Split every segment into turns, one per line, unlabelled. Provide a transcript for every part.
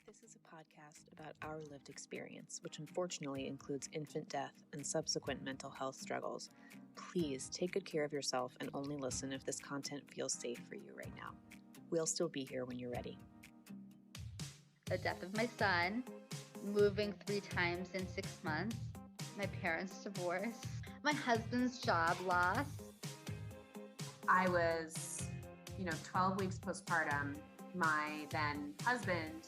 This is a podcast about our lived experience, which unfortunately includes infant death and subsequent mental health struggles. Please take good care of yourself and only listen if this content feels safe for you right now. We'll still be here when you're ready.
The death of my son, moving 3 times in 6 months, my parents' divorce, my husband's job loss.
I was, 12 weeks postpartum. My then husband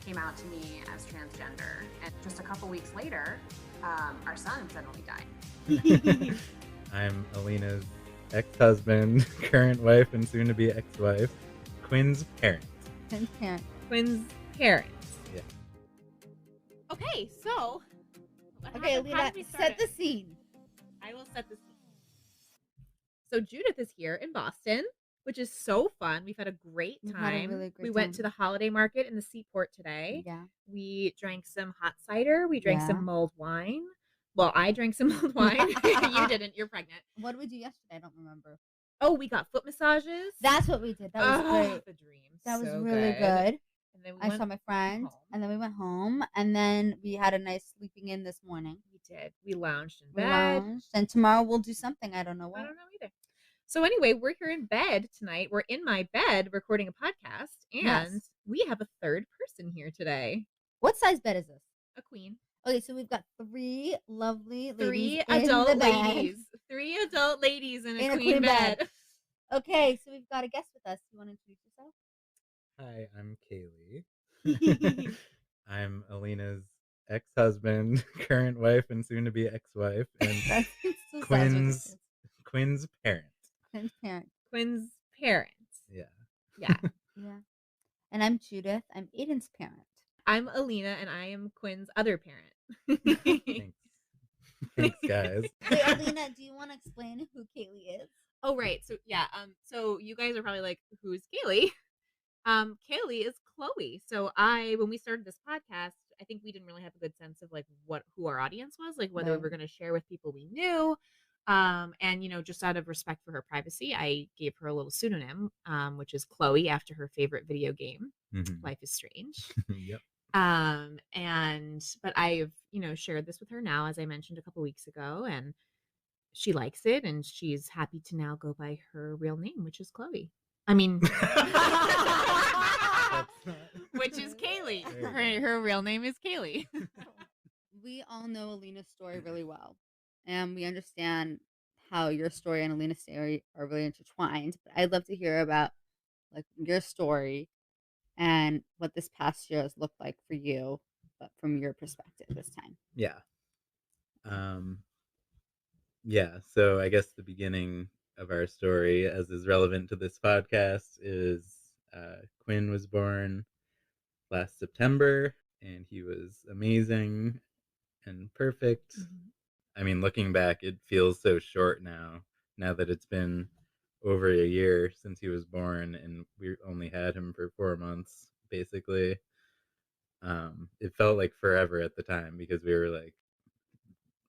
came out to me as transgender, and just a couple weeks later, our son suddenly died.
I'm Alina's ex-husband, current wife, and soon-to-be ex-wife, Quinn's parent.
Quinn's parent.
Quinn's parents.
Yeah.
Okay, so.
Okay, Alina, set the scene.
I will set the scene. So Judith is here in Boston, which is so fun. We've had a great time. We went to the holiday market in the Seaport today.
Yeah.
We drank some hot cider. We drank some mulled wine. Well, I drank some mulled wine. You didn't. You're pregnant.
What did we do yesterday? I don't remember.
Oh, we got foot massages.
That's what we did. That was great.
The dream.
That was
so
really good.
And then
I saw my friend, and then we went home, and then we had a nice sleeping in this morning.
We did. We lounged in bed.
And tomorrow we'll do something. I don't know what.
I don't know either. So anyway, we're here in bed tonight. We're in my bed recording a podcast, and we have a third person here today.
What size bed is this?
A queen.
Okay, so we've got 3 lovely ladies.
3 adult ladies. 3 adult ladies in a queen bed.
Okay, so we've got a guest with us. You want to introduce yourself?
Hi, I'm Kaylee. I'm Alina's ex-husband, current wife, and soon-to-be ex-wife, and
so
Quinn's parent.
Quinn's parent.
Quinn's parents.
Yeah.
Yeah.
Yeah. And I'm Judith. I'm Aiden's parent.
I'm Alina, and I am Quinn's other parent.
Thanks. Thanks, guys.
Wait, Alina, do you want to explain who Kaylee is?
Oh, right. So, yeah. So you guys are probably like, who's Kaylee? Kaylee is Chloe. So when we started this podcast, I think we didn't really have a good sense of like who our audience was, like whether we were going to share with people we knew. And just out of respect for her privacy, I gave her a little pseudonym, which is Chloe, after her favorite video game, Life is Strange.
Yep.
But I've, shared this with her now, as I mentioned a couple weeks ago, and she likes it, and she's happy to now go by her real name, which is Chloe. I mean, which is Kaylee. Her real name is Kaylee.
We all know Alina's story really well, and we understand how your story and Alina's story are really intertwined. But I'd love to hear about like your story and what this past year has looked like for you, but from your perspective this time.
Yeah. So I guess the beginning of our story, as is relevant to this podcast, is Quinn was born last September, and he was amazing and perfect. I mean, looking back, it feels so short now that it's been over a year since he was born, and we only had him for 4 months, basically. It felt like forever at the time, because we were like,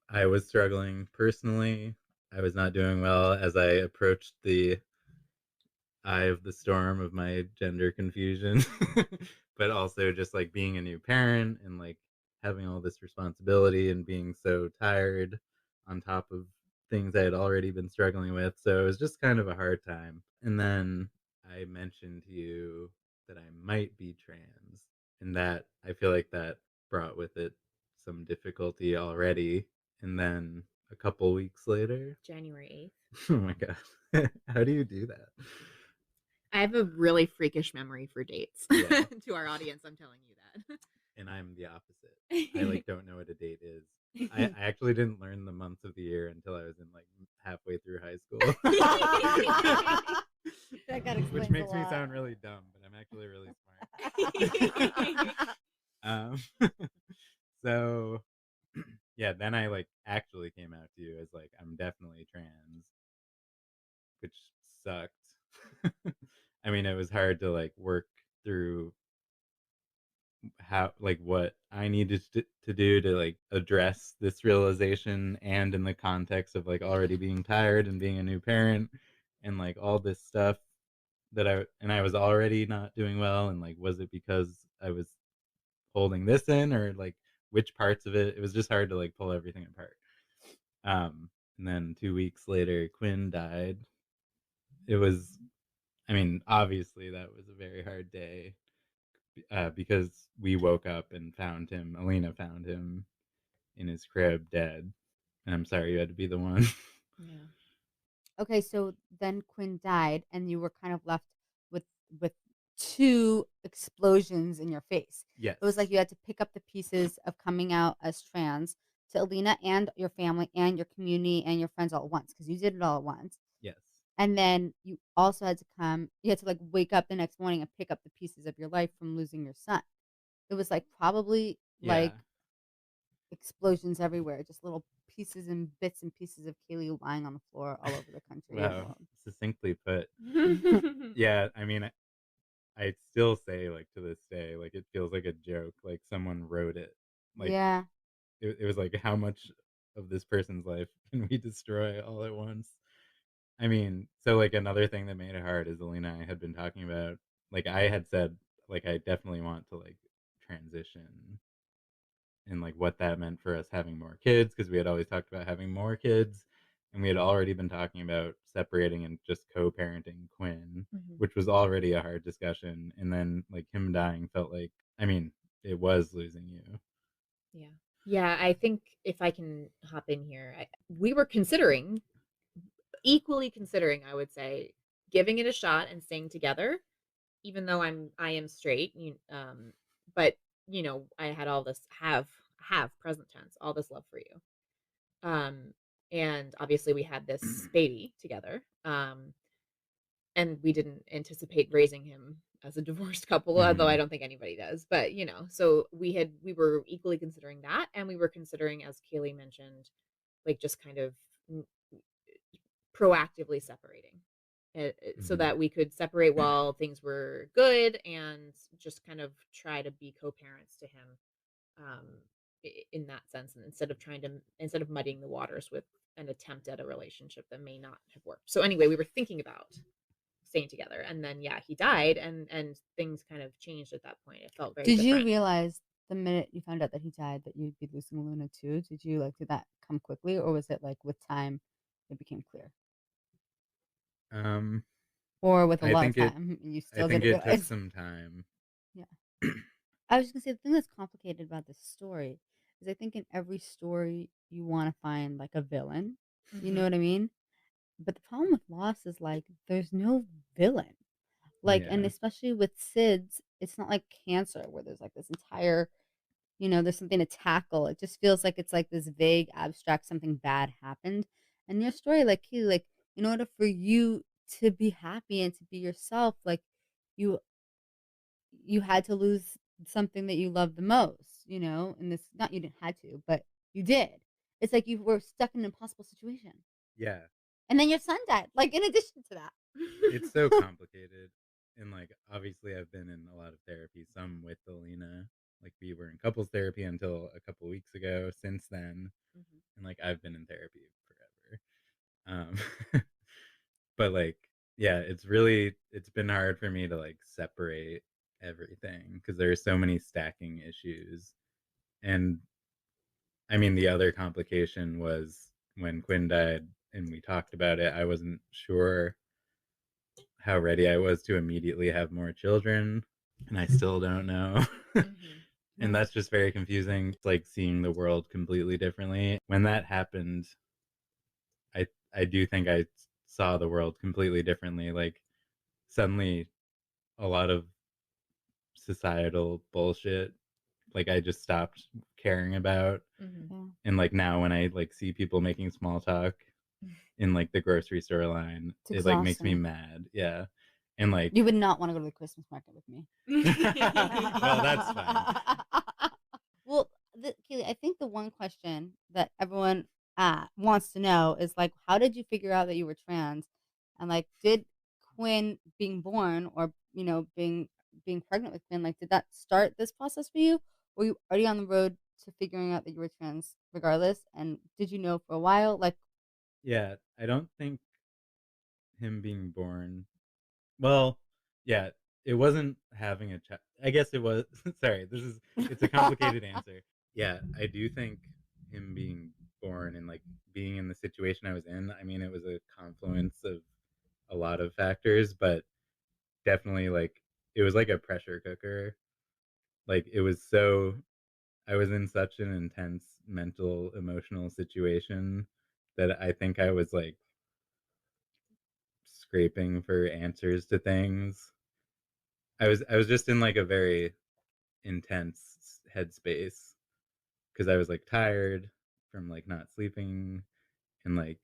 I was struggling personally. I was not doing well as I approached the eye of the storm of my gender confusion, but also just like being a new parent and like having all this responsibility and being so tired on top of things I had already been struggling with. So it was just kind of a hard time. And then I mentioned to you that I might be trans, and that I feel like that brought with it some difficulty already. And then a couple weeks later,
January
8th. Oh my God. How do you do that?
I have a really freakish memory for dates. Yeah. To our audience, I'm telling you that.
And I'm the opposite. I like don't know what a date is. I actually didn't learn the months of the year until I was in like halfway through high school. Which makes me sound really dumb, but I'm actually really smart. So yeah, then I like actually came out to you as like, I'm definitely trans, which sucked. I mean, it was hard to like work through how like what I needed to do to like address this realization, and in the context of like already being tired and being a new parent and like all this stuff that I was already not doing well, and like was it because I was holding this in, or like which parts of it. It was just hard to like pull everything apart. And then 2 weeks later, Quinn died. It was, I mean, obviously that was a very hard day, because we woke up and found him. Alina found him in his crib dead. And I'm sorry you had to be the one.
Yeah.
Okay, so then Quinn died, and you were kind of left with with two explosions in your face.
Yes.
It was like you had to pick up the pieces of coming out as trans to Alina and your family and your community and your friends all at once, because you did it all at once.
Yes.
And then you also had to you had to like wake up the next morning and pick up the pieces of your life from losing your son. It was like probably like
Yeah.
explosions everywhere, just little pieces and bits and pieces of Kaylee lying on the floor all over the country and
Wow.
world.
Succinctly put. Yeah. I mean, I still say, like, to this day, like, it feels like a joke. Like, someone wrote it. Like,
Yeah.
it was like, how much of this person's life can we destroy all at once? I mean, so, like, another thing that made it hard is Alina and I had been talking about, like, I had said, like, I definitely want to, like, transition, and like what that meant for us having more kids, because we had always talked about having more kids, and we had already been talking about separating and just co-parenting Quinn, which was already a hard discussion. And then like him dying felt like, I mean, it was losing you.
Yeah, I think if I can hop in here, we were equally considering, I would say, giving it a shot and staying together, even though I am straight. But I had all this have present tense, all this love for you. And obviously we had this baby together. And we didn't anticipate raising him as a divorced couple, although I don't think anybody does. But so we were equally considering that, and we were considering, as Kaylee mentioned, like just kind of proactively separating, so that we could separate while things were good, and just kind of try to be co-parents to him, in that sense, and instead of muddying the waters with an attempt at a relationship that may not have worked. So anyway, we were thinking about staying together, and then he died, and things kind of changed at that point. It felt very
Did you
different.
realize the minute you found out that he died that you'd be losing Luna too? Did that come quickly, or was it like with time it became clear? Or with a
I
lot
think
of time, you
I
still
think
didn't
it took
realize?
some time.
Yeah. I was just gonna say, the thing that's complicated about this story is I think in every story you want to find like a villain. You know what I mean? But the problem with loss is like there's no villain. Like, and
Yeah.
especially with SIDS, it's not like cancer where there's like this entire, there's something to tackle. It just feels like it's like this vague, abstract, something bad happened. And your story, like, Kaylee, like, in order for you to be happy and to be yourself, like, you you had to lose something that you love the most, and this, not you didn't had to, but you did. It's like you were stuck in an impossible situation.
Yeah.
And then your son died, like, in addition to that.
It's so complicated. And like, obviously I've been in a lot of therapy, some with Alina. Like, we were in couples therapy until a couple weeks ago. Since then, and like I've been in therapy forever. But like, yeah, it's been hard for me to like separate everything, because there are so many stacking issues. And I mean, the other complication was when Quinn died and we talked about it, I wasn't sure how ready I was to immediately have more children, and I still don't know. And that's just very confusing. It's like seeing the world completely differently. When that happened, I do think I saw the world completely differently. Like, suddenly a lot of societal bullshit, like, I just stopped caring about.
Yeah.
And like now when I like see people making small talk in like the grocery store line,
It's
it like makes me
exhausting.
mad. Yeah. And like,
You would not want to go to the Christmas market with me.
well, that's fine.
Well, Kaylee, I think the one question that everyone wants to know is like, how did you figure out that you were trans? And like, did Quinn being born, or being pregnant with Quinn, like, did that start this process for you? Were you already on the road to figuring out that you were trans regardless? And did you know for a while? Like,
Yeah, I don't think him being born, well, yeah, it wasn't having a child. I guess it was. Sorry, it's a complicated answer. Yeah, I do think him being born and like being in the situation I was in. I mean, it was a confluence of a lot of factors, but definitely like it was like a pressure cooker. Like it was so I was in such an intense mental emotional situation that I think I was like scraping for answers to things. I was just in like a very intense headspace because I was like tired from like not sleeping and like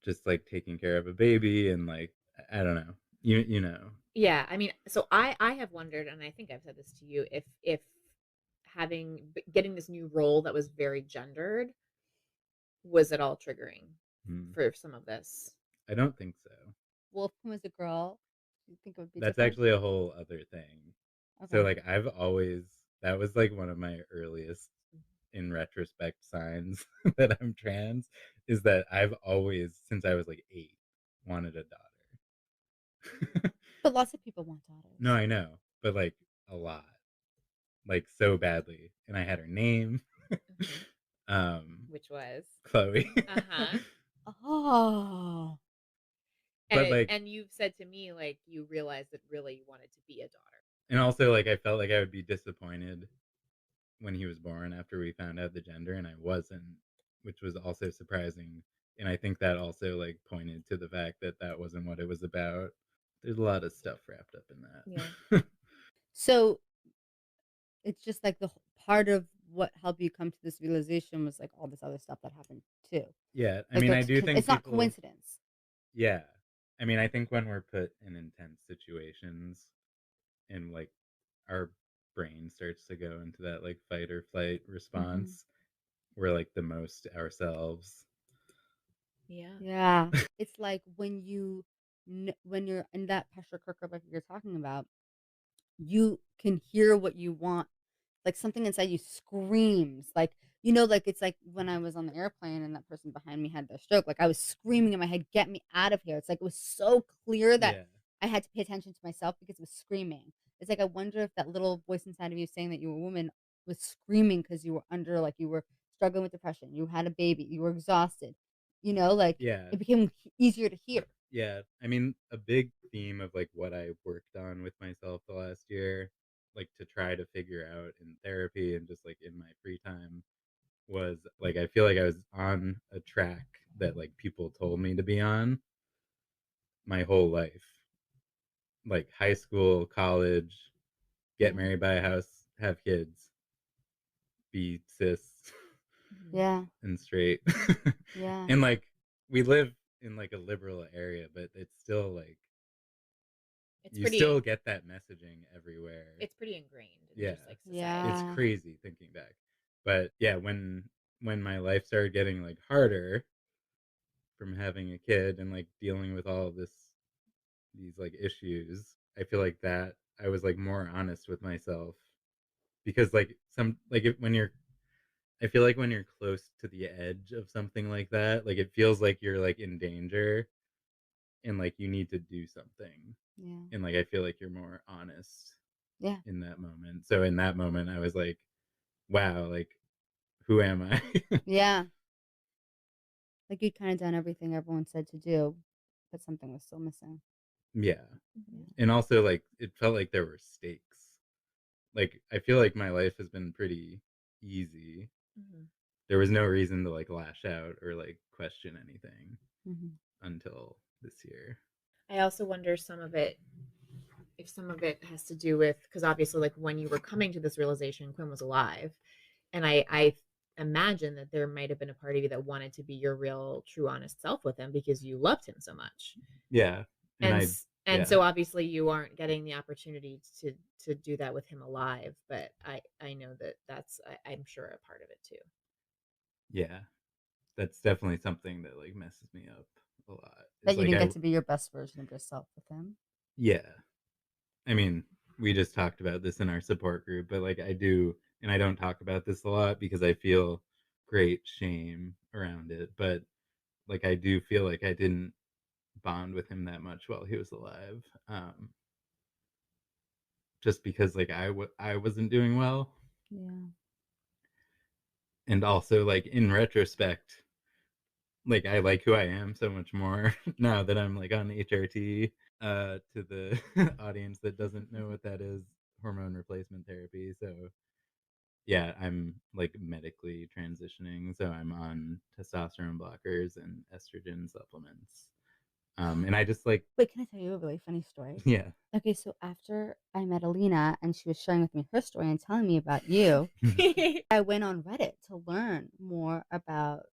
just like taking care of a baby and like I don't know. You know.
Yeah, I mean, so I have wondered, and I think I've said this to you, if getting this new role that was very gendered was at all triggering
Hmm.
for some of this.
I don't think so.
Well, if Quinn was a girl, do you think it would be
That's
different?
actually a whole other thing. So
Okay.
like that was like one of my earliest in retrospect signs that I'm trans is that I've always since I was like 8 wanted a daughter.
But lots of people want daughters.
No, I know, but like a lot. Like so badly. And I had her name.
Which was
Chloe.
uh-huh.
Oh.
But like
and you've said to me like you realized that really you wanted to be a daughter.
and also like I felt like I would be disappointed when he was born after we found out the gender and I wasn't, which was also surprising. And I think that also like pointed to the fact that that wasn't what it was about. There's a lot of stuff wrapped up in that.
Yeah.
So it's just like the part of what helped you come to this realization was like all this other stuff that happened too.
Yeah, I
Like
mean, I do think
it's not
people.
coincidence.
Yeah, I mean, I think when we're put in intense situations and like our brain starts to go into that like fight or flight response, we're like the most ourselves.
Yeah.
Yeah. It's like when when you're in that pressure cooker like you're talking about, you can hear what you want. Like something inside you screams. Like, like it's like when I was on the airplane and that person behind me had their stroke. Like I was screaming in my head, "Get me out of here." It's like it was so clear that
Yeah,
I had to pay attention to myself because it was screaming. It's like I wonder if that little voice inside of you saying that you were a woman was screaming because you were like you were struggling with depression, you had a baby, you were exhausted. Like
yeah,
it became easier to hear.
yeah. I mean, a big theme of like what I worked on with myself the last year, like to try to figure out in therapy and just like in my free time was like I feel like I was on a track that like people told me to be on my whole life. Like high school, college, get
Yeah.
married, buy a house, have kids, be cis
Yeah.
and straight.
Yeah.
And like we live in like a liberal area, but it's still like you still get that messaging everywhere.
It's pretty ingrained in
Yeah.
just like society.
Yeah.
It's crazy thinking back. But yeah, when my life started getting like harder from having a kid and like dealing with all of these like issues, I feel like that I was like more honest with myself because like some like when you're I feel like when you're close to the edge of something like that, like it feels like you're like in danger and like you need to do something.
Yeah.
And like I feel like you're more honest
Yeah.
in that moment. So in that moment I was like, wow, like who am I?
Yeah. Like you'd kind of done everything everyone said to do, but something was still missing.
Yeah.
Mhm.
And also like it felt like there were stakes. Like I feel like my life has been pretty easy.
Mhm.
There was no reason to like lash out or like question anything
Mm-hmm.
until this year.
I also wonder if some of it has to do with because obviously like when you were coming to this realization, Quinn was alive, and I imagine that there might have been a part of you that wanted to be your real, true, honest self with him because you loved him so much.
Yeah.
And
yeah.
so obviously you aren't getting the opportunity to do that with him alive, but I know that that's I'm sure a part of it too.
Yeah. That's definitely something that like messes me up a lot.
That
It's
you
like
didn't get to be your best version of yourself with him.
yeah. I mean, we just talked about this in our support group, but like I do and I don't talk about this a lot because I feel great shame around it, but like I do feel like I didn't bond with him that much while he was alive. just because like I wasn't doing well.
Yeah.
And also like in retrospect, like I like who I am so much more now that I'm like on HRT. To the audience that doesn't know what that is, hormone replacement therapy. So yeah, I'm like medically transitioning, so I'm on testosterone blockers and estrogen supplements. And I just like
Wait, can I tell you a really funny story?
yeah.
Okay, so after I met Alina and she was sharing with me her story and telling me about you, I went on Reddit to learn more about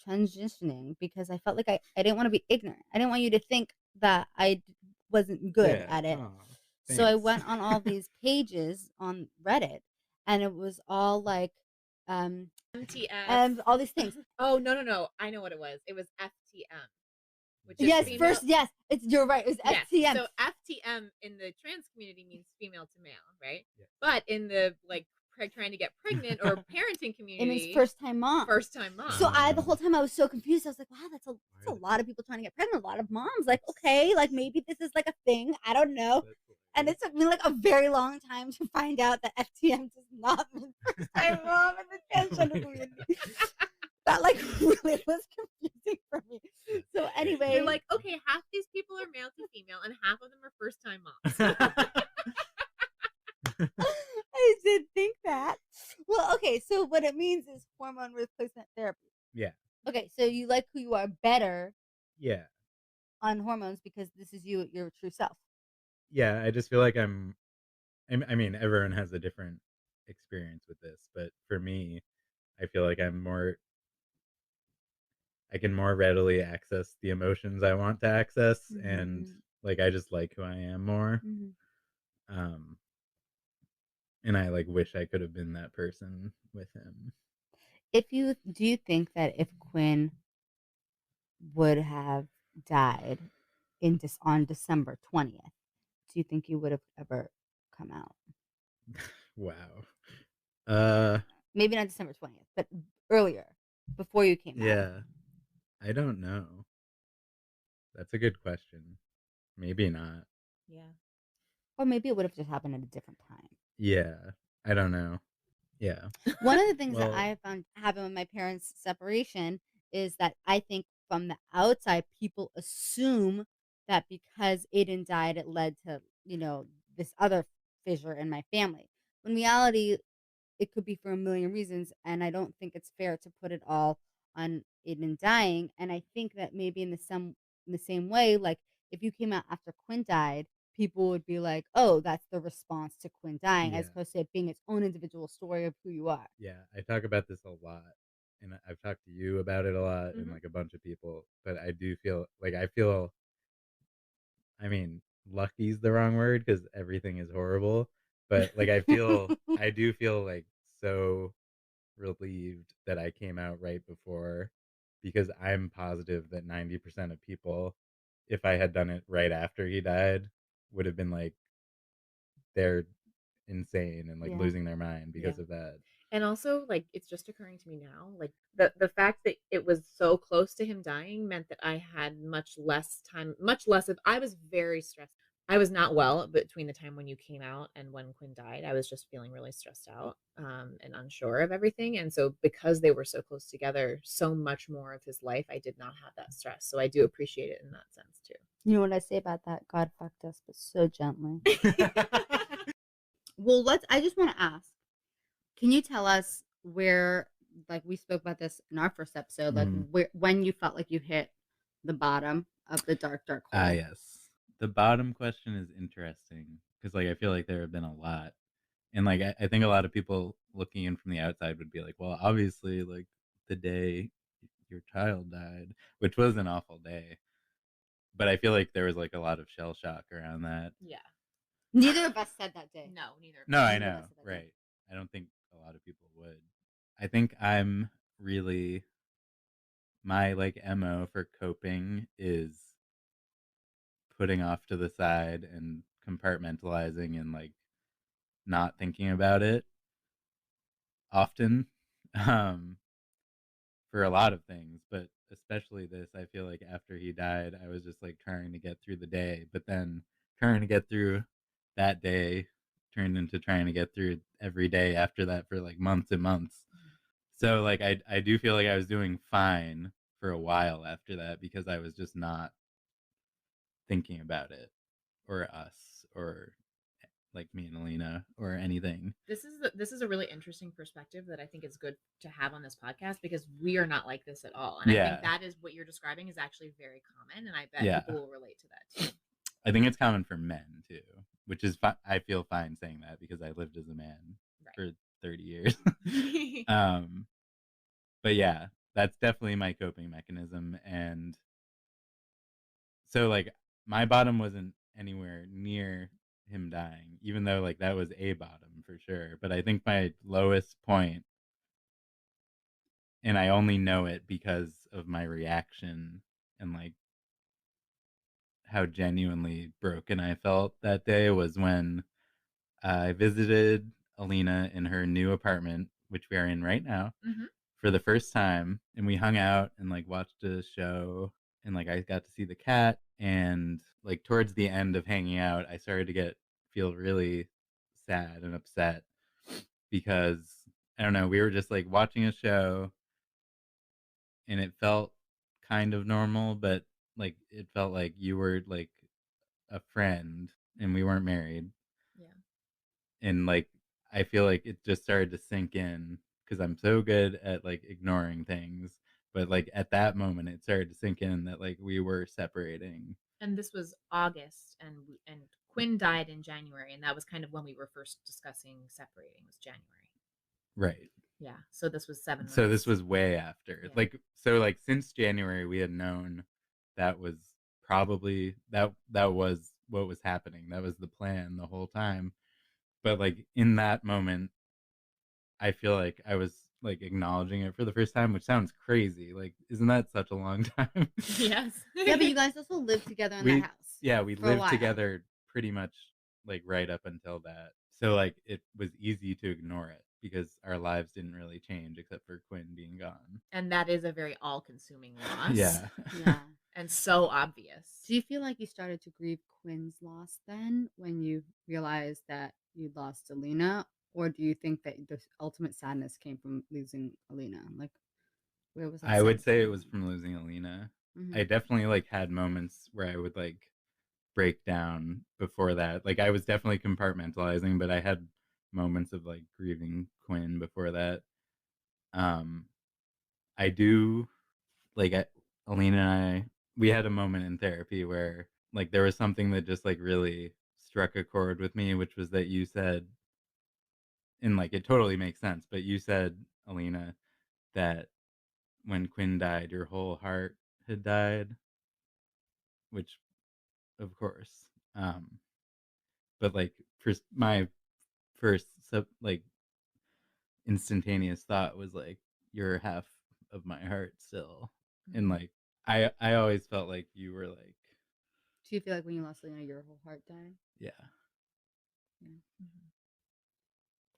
transitioning because I felt like I didn't want to be ignorant. I didn't want you to think that I wasn't good
Yeah.
at it.
Aw,
So I
thanks.
went on all these pages on Reddit and it was all like
MTF.
and all these things.
Oh no! I know what it was. It was FTM, which is
Yes,
female.
first, yes, you're right. It was
Yes.
FTM.
So FTM in the trans community means female to male, right?
Yeah.
But in the like trying to get pregnant or parenting community,
it means first time mom.
First time mom.
So the whole time I was so confused. I was like, wow, that's a lot of people trying to get pregnant. A lot of moms. Like, okay, like maybe this is like a thing. I don't know. And it took me like a very long time to find out that FTM does not mean first time mom in the transgender community. That like really was confusing for me. So anyway,
you're like, okay, half these people are male to female, and half of them are first time moms.
I did think that. Well, okay, so what it means is hormone replacement therapy.
Yeah.
Okay, so you like who you are better
Yeah.
on hormones because this is you, your true self.
Yeah, I just feel like I mean, everyone has a different experience with this, but for me, I feel like I can more readily access the emotions I want to access, and like I just like who I am more. Um, and I like wish I could have been that person with him.
Do you think that if Quinn would have died on December 20th, do you think you would have ever come out?
Wow.
Maybe not December 20th, but earlier, before you came out.
Yeah. I don't know. That's a good question. Maybe not.
Yeah.
Or maybe it would have just happened at a different time.
Yeah. I don't know. Yeah.
One of the things that I have found happen with my parents' separation is that I think from the outside, people assume that because Aiden died, it led to, this other fissure in my family. When reality, it could be for a million reasons. And I don't think it's fair to put it all on Aiden dying. And I think that maybe in the same way, like if you came out after Quinn died, people would be like, oh, that's the response to Quinn dying, as opposed to it being its own individual story of who you are.
Yeah, I talk about this a lot, and I've talked to you about it a lot, and like a bunch of people, but I do feel like I mean, lucky's the wrong word because everything is horrible, but like I do feel like so relieved that I came out right before, because I'm positive that 90% of people, if I had done it right after he died, would have been like, they're insane and like losing their mind because of that.
And also, like, it's just occurring to me now, like the fact that it was so close to him dying meant that I had much less of, I was very stressed. I was not well between the time when you came out and when Quinn died. I was just feeling really stressed out and unsure of everything. And so because they were so close together, so much more of his life, I did not have that stress. So I do appreciate it in that sense too.
You know what I say about that? God fucked us, but so gently. Well, I just want to ask, can you tell us where, like we spoke about this in our first episode, like when you felt like you hit the bottom of the dark hole?
Yes. The bottom question is interesting because like I feel like there have been a lot, and like I think a lot of people looking in from the outside would be like, well, obviously like the day your child died, which was an awful day, but I feel like there was like a lot of shell shock around that.
Yeah.
Neither of us said that day.
No, neither.
No, I know, right? I don't think a lot of people would. I think I'm really, my like MO for coping is putting off to the side and compartmentalizing and like not thinking about it often, for a lot of things, but especially this. I feel like after he died, I was just like trying to get through the day, but then trying to get through that day turned into trying to get through every day after that for like months and months. So like I do feel like I was doing fine for a while after that because I was just not thinking about it or us or like me and Alina or anything.
This is a really interesting perspective that I think is good to have on this podcast because we are not like this at all. And I think that is what you're describing is actually very common, and I bet people will relate to that too.
I think it's common for men too, which is I feel fine saying that because I lived as a man for 30 years. But yeah, that's definitely my coping mechanism. And so like my bottom wasn't anywhere near him dying, even though like that was a bottom for sure. But I think my lowest point, and I only know it because of my reaction and like how genuinely broken I felt that day, was when I visited Alina in her new apartment, which we are in right now, for the first time. And we hung out and like watched a show, and like I got to see the cat. And like towards the end of hanging out, I started to feel really sad and upset because I don't know, we were just like watching a show and it felt kind of normal, but like it felt like you were like a friend and we weren't married. Yeah. And like I feel like it just started to sink in because I'm so good at like ignoring things. But like at that moment, it started to sink in that like we were separating.
And this was August, and Quinn died in January, and that was kind of when we were first discussing separating. Was January,
right?
Yeah. So this was 7 months.
So this was way after. Yeah. Like since January, we had known that was probably that was what was happening. That was the plan the whole time. But like in that moment, I feel like I was like acknowledging it for the first time, which sounds crazy. Like, isn't that such a long time?
Yes.
Yeah, but you guys also lived together in that house.
Yeah, we lived together pretty much like right up until that. So like it was easy to ignore it because our lives didn't really change except for Quinn being gone.
And that is a very all-consuming loss.
Yeah.
And so obvious.
Do you feel like you started to grieve Quinn's loss then when you realized that you lost Alina? Or do you think that the ultimate sadness came from losing Alina? Like, where was that?
I would say it was from losing Alina.
Mm-hmm.
I definitely like had moments where I would like break down before that. Like I was definitely compartmentalizing, but I had moments of like grieving Quinn before that. I do like Alina and I, we had a moment in therapy where like there was something that just like really struck a chord with me, which was that you said, and like it totally makes sense, but you said, Alina, that when Quinn died, your whole heart had died, which of course. But like my first like instantaneous thought was like you're half of my heart still. And like I always felt like you were like.
Do you feel like when you lost Alina, your whole heart died?
Yeah.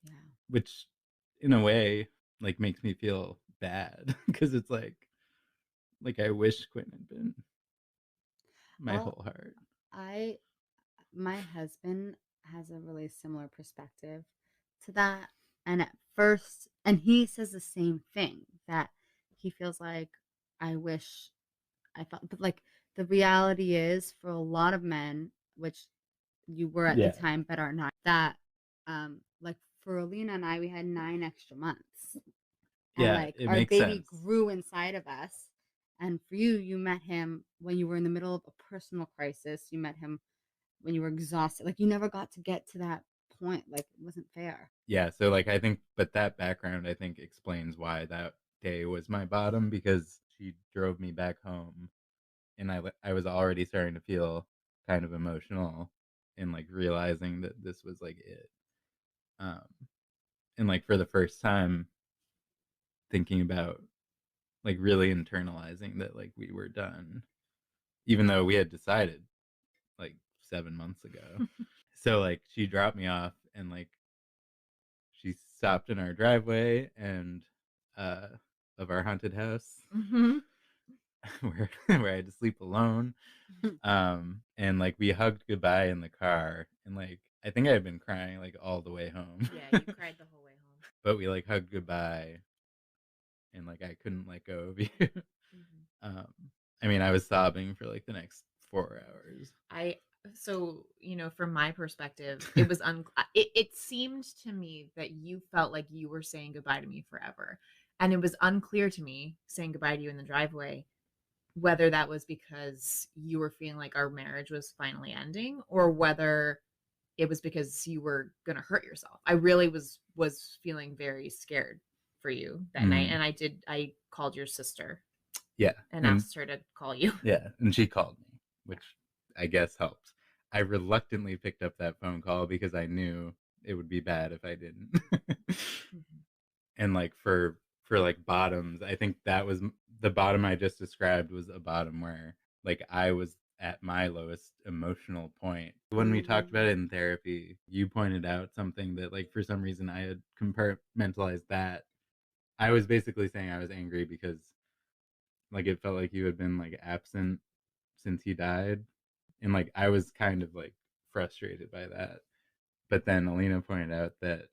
Yeah.
Which in a way like makes me feel bad because it's like I wish Quinn had been my whole heart.
My husband has a really similar perspective to that. And at first, and he says the same thing, that he feels like I wish I felt, but like the reality is for a lot of men, which you were at the time, but are not, that like for Alina and I, we had 9 extra months. And like our baby grew inside of us. And for you, you met him when you were in the middle of a personal crisis. You met him when you were exhausted. Like you never got to get to that point. Like it wasn't fair.
Yeah. So like I think, but that background I think explains why that day was my bottom, because she drove me back home and I was already starting to feel kind of emotional and like realizing that this was like it. And like for the first time thinking about like really internalizing that like we were done, even though we had decided like 7 months ago. So like she dropped me off and like she stopped in our driveway and of our haunted house where I had to sleep alone. And like we hugged goodbye in the car, and like I think I had been crying like all the way home.
Yeah, you cried the whole way home.
But we like hugged goodbye, and like I couldn't let go of you. um, I mean, I was sobbing for like the next 4 hours.
From my perspective, it was it seemed to me that you felt like you were saying goodbye to me forever. And it was unclear to me, saying goodbye to you in the driveway, whether that was because you were feeling like our marriage was finally ending, or whether it was because you were going to hurt yourself. I really was feeling very scared for you that night. And I called your sister.
Yeah.
And asked her to call you.
Yeah. And she called me, which I guess helped. I reluctantly picked up that phone call because I knew it would be bad if I didn't. And like for like bottoms, I think that was the bottom I just described was a bottom where like I was at my lowest emotional point. When we talked about it in therapy, you pointed out something that like for some reason I had compartmentalized that. I was basically saying I was angry because like it felt like you had been like absent since he died. And like I was kind of like frustrated by that. But then Alina pointed out that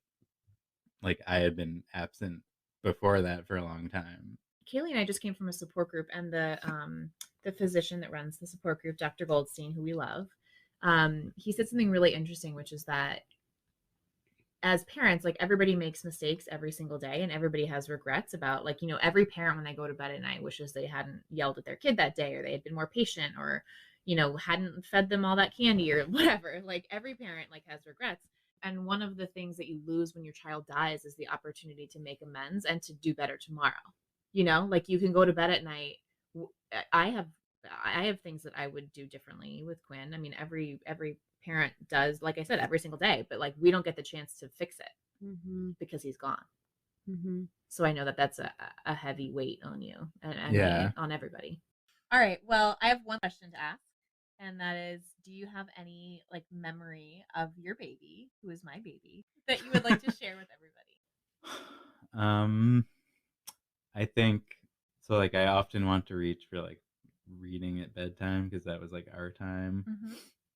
like I had been absent before that for a long time.
Kaylee and I just came from a support group, and the physician that runs the support group, Dr. Goldstein, who we love, he said something really interesting, which is that as parents, like everybody makes mistakes every single day, and everybody has regrets about, like, every parent when they go to bed at night wishes they hadn't yelled at their kid that day, or they had been more patient, or hadn't fed them all that candy or whatever. Like every parent like has regrets. And one of the things that you lose when your child dies is the opportunity to make amends and to do better tomorrow. Like you can go to bed at night. I have things that I would do differently with Quinn. I mean, every parent does, like I said, every single day, but like we don't get the chance to fix it because he's gone. So I know that that's a heavy weight on you and on everybody. All right. Well, I have one question to ask. And that is, do you have any like memory of your baby, who is my baby, that you would like to share with everybody?
I think so. Like, I often want to reach for like reading at bedtime because that was like our time.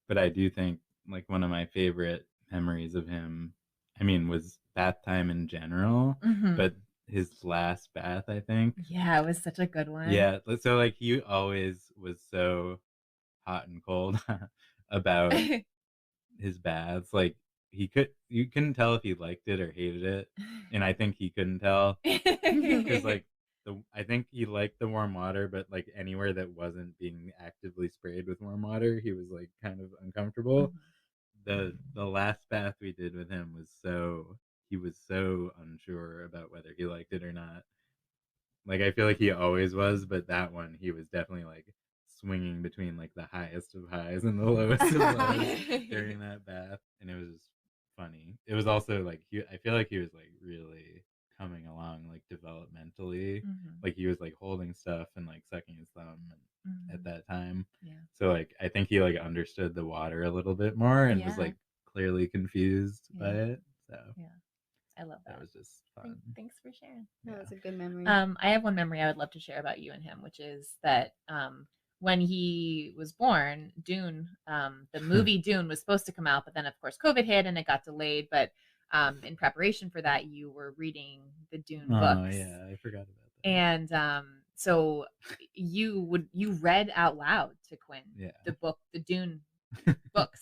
But I do think like one of my favorite memories of him, I mean, was bath time in general, but his last bath, I think.
Yeah, it was such a good one.
Yeah. So like he always was so hot and cold about his baths. Like you couldn't tell if he liked it or hated it, and I think he couldn't tell because like I think he liked the warm water, but like anywhere that wasn't being actively sprayed with warm water, he was like kind of uncomfortable. The last bath we did with him he was so unsure about whether he liked it or not. Like I feel like he always was, but that one he was definitely like swinging between like the highest of highs and the lowest of lows during that bath, and it was just funny. It was also like I feel like he was like really coming along like developmentally. Like he was like holding stuff and like sucking his thumb at that time. So like I think he like understood the water a little bit more and was like clearly confused by it. So
I love that.
That was just fun.
Thanks for sharing.
That was a good memory.
I have one memory I would love to share about you and him, which is that when he was born, Dune, the movie Dune was supposed to come out, but then of course COVID hit and it got delayed. But in preparation for that, you were reading the Dune books.
Oh yeah, I forgot about that.
And so you read out loud to Quinn the Dune books.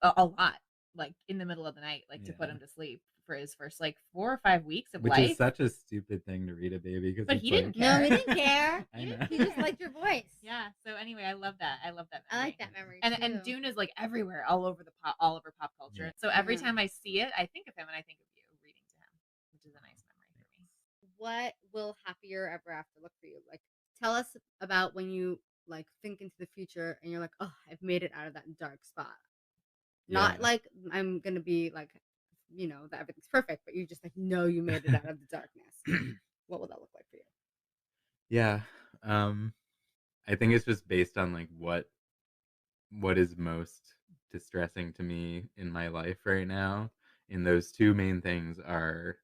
A lot, like in the middle of the night, like to put him to sleep for his first like 4 or 5 weeks of life.
Which is such a stupid thing to read a baby because.
But he didn't care.
No, he didn't care.
I know.
He just liked your voice.
Yeah. So anyway, I love that. I love that
I
memory.
like that memory
And Dune is like everywhere, all over pop culture.
Yeah.
So every time I see it, I think of him and I think of you reading to him, which is a nice memory for me.
What will happier ever after look for you? Like, tell us about when you like think into the future and you're like, oh, I've made it out of that dark spot. Not like I'm gonna be like, that everything's perfect, but you just like know you made it out of the darkness. What will that look like for you?
Yeah. I think it's just based on like what is most distressing to me in my life right now. And those two main things are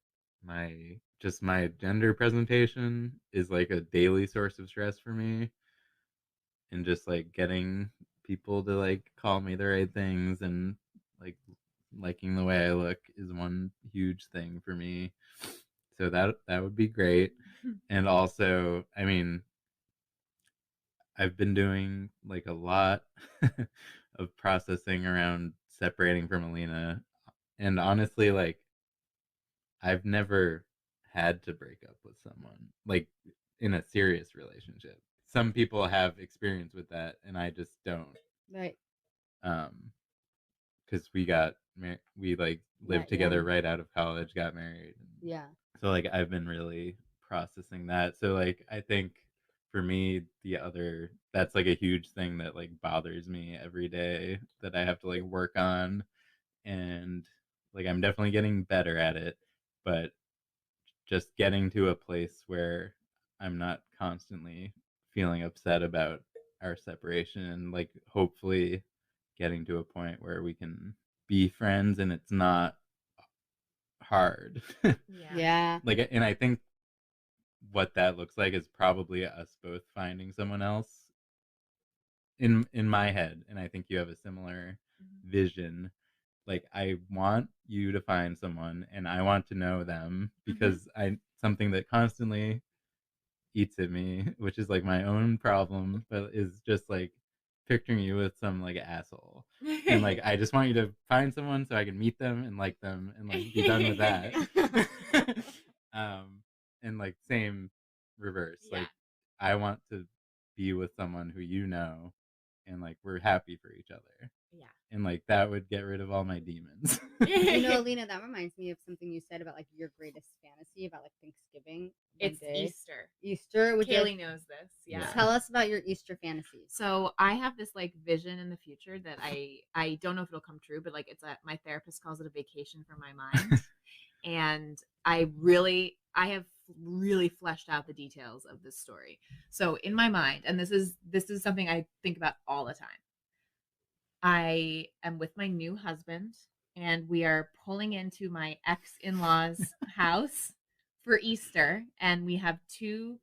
my gender presentation is like a daily source of stress for me. And just like getting people to like call me the right things and like liking the way I look is one huge thing for me. So that would be great. And also, I mean, I've been doing like a lot of processing around separating from Alina. And honestly, like, I've never had to break up with someone, like, in a serious relationship. Some people have experience with that, and I just don't.
Right.
Because we like lived together
young.
right out of college, got married.
Yeah.
So like I've been really processing that. So like I think for me that's like a huge thing that like bothers me every day that I have to like work on, and like I'm definitely getting better at it, but just getting to a place where I'm not constantly feeling upset about our separation, and like hopefully getting to a point where we can be friends and it's not hard.
Yeah.
Like, and I think what that looks like is probably us both finding someone else in my head, and I think you have a similar vision. Like, I want you to find someone and I want to know them, because something that constantly eats at me, which is like my own problem, but is just like picturing you with some like asshole. And like I just want you to find someone so I can meet them and like them and like be done with that. And like same reverse.
Yeah.
Like I want to be with someone who you know and like we're happy for each other.
Yeah.
And like that would get rid of all my demons.
You know, Alina, that reminds me of something you said about like your greatest fantasy about like Thanksgiving.
It's
day.
Easter.
Easter. Which
Kaylee knows this. Yeah.
Tell us about your Easter fantasies.
So I have this like vision in the future that I don't know if it'll come true, but like my therapist calls it a vacation from my mind. And I have really fleshed out the details of this story. So in my mind, and this is something I think about all the time. I am with my new husband and we are pulling into my ex-in-law's house for Easter, and we have 2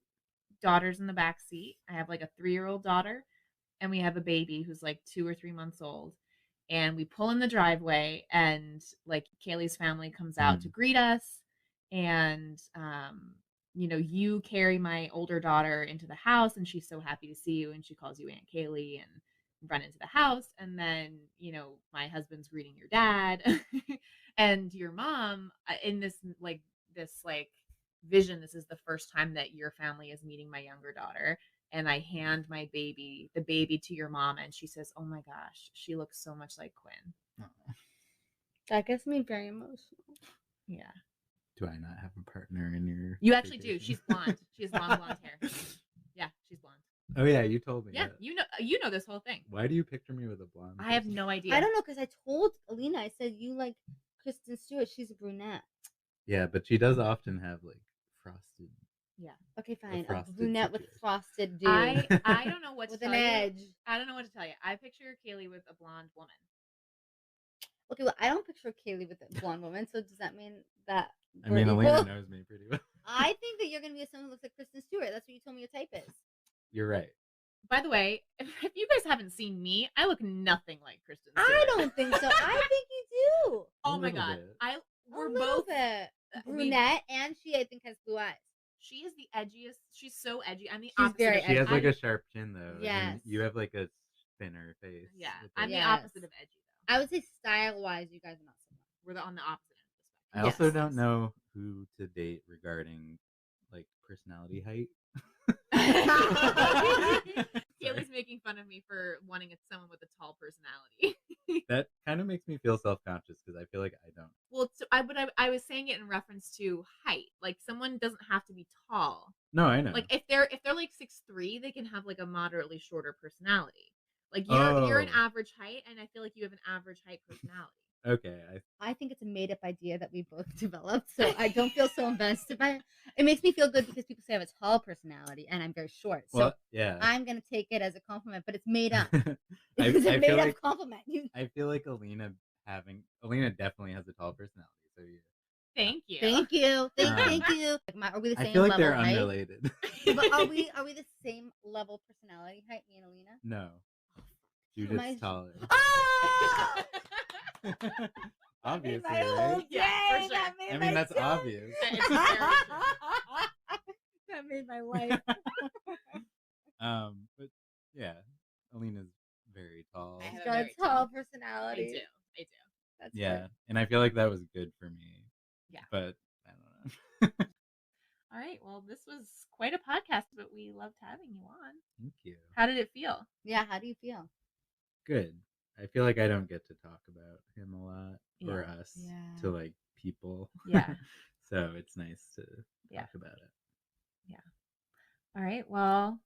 daughters in the back seat. I have like a 3-year-old daughter, and we have a baby who's like 2 or 3 months old. And we pull in the driveway, and like Kaylee's family comes out to greet us. And, you carry my older daughter into the house, and she's so happy to see you. And she calls you Aunt Kaylee, and run into the house. And then, my husband's greeting your dad and your mom in this vision. This is the first time that your family is meeting my younger daughter. And I hand the baby to your mom, and she says, "Oh my gosh, she looks so much like Quinn."
Oh.
That gets me very emotional.
Yeah.
Do I not have a partner in your
You actually do.
vacation?
She's blonde. She has long blonde hair. Yeah, she's blonde.
Oh yeah, you told me.
Yeah,
that.
you know this whole thing.
Why do you picture me with a blonde?
I have
person?
no idea.
I don't know, because I told Alina, I said you like Kristen Stewart. She's a brunette.
Yeah, but she does often have like frosted.
Yeah.
Okay, fine. A
frosted
brunette with
situation.
frosted dude.
I don't know what to
with
tell
an
you.
edge.
I don't know what to tell you. I picture Kaylee with a blonde woman.
Okay, well, I don't picture Kaylee with a blonde woman, so does that mean that
I mean, Alina knows me pretty well.
I think that you're going to be someone who looks like Kristen Stewart. That's what you told me your type is.
You're right.
By the way, if you guys haven't seen me, I look nothing like Kristen Stewart.
I don't think so. I think you do.
Oh
A
my
little
god.
bit.
We're
a little
both
bit. Brunette, and she, I think, has blue eyes.
She is the edgiest. She's so edgy. I'm the
She's
opposite.
very
of
She has
edgy.
like a sharp chin though.
Yes.
And you have like a thinner face.
Yeah,
with,
I'm
like-
the opposite of edgy though.
I would say style-wise, you guys are not similar.
We're on the opposite end
I
of the
also
spectrum.
don't know who to date regarding like personality height.
Kaylee's making fun of me for wanting someone with a tall personality.
That kind of makes me feel self-conscious because I feel like I don't.
Well, I was saying it in reference to height. Like someone doesn't have to be tall.
No, I know.
Like if they're like 6'3", they can have like a moderately shorter personality. Like you're an
Oh.
average height, and I feel like you have an average height personality.
Okay.
I think it's a made-up idea that we both developed, so I don't feel so invested by it. It makes me feel good because people say I have a tall personality, and I'm very short. So
Well, yeah.
I'm going to take it as a compliment, but it's made up.
I
It's a
feel
made-up
like
compliment.
I feel like Alina definitely has a tall personality. So yeah.
Thank you.
Thank you. Thank
Um,
you. Are we the same
I feel like
level
they're
height?
unrelated.
But are we the same level personality height, me and Alina?
No.
Am I-
Judith's taller.
Oh!
Obviously,
my whole
right?
Yeah, for
day.
sure.
That made
I
my
mean, that's
day.
obvious.
It's very
That made my life.
But yeah, Alina's very tall.
I have
She's
a
got a
very
tall
I
personality.
do.
That's
Yeah,
good.
and I feel like that was good for me.
Yeah.
But I don't know.
All right. Well, this was quite a podcast, but we loved having you on.
Thank you.
How did it feel?
Yeah, how do you feel?
Good. I feel like I don't get to talk about him a lot or
Yeah.
us
Yeah.
to like people.
Yeah.
So it's nice to
Yeah.
talk about it.
All right. Well,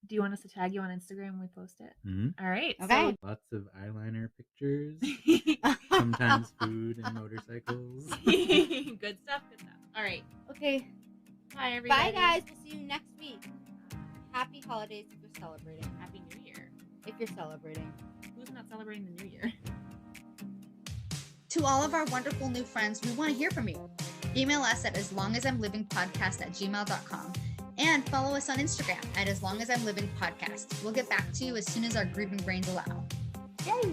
do you want us to tag you on Instagram when we post it?
Mm-hmm.
All right.
Okay.
Lots of eyeliner pictures.
So
Sometimes food and motorcycles.
good stuff. Good stuff. All right.
Okay.
Bye, everybody.
Bye, guys. We'll see you next week. Happy holidays if you're celebrating.
Happy New Year.
If you're celebrating.
Who's not celebrating the New Year?
To all of our wonderful new friends, we want to hear from you. Email us at aslongasimlivingpodcast@gmail.com and follow us on Instagram at aslongasimlivingpodcast. We'll get back to you as soon as our grieving brains allow.
Yay!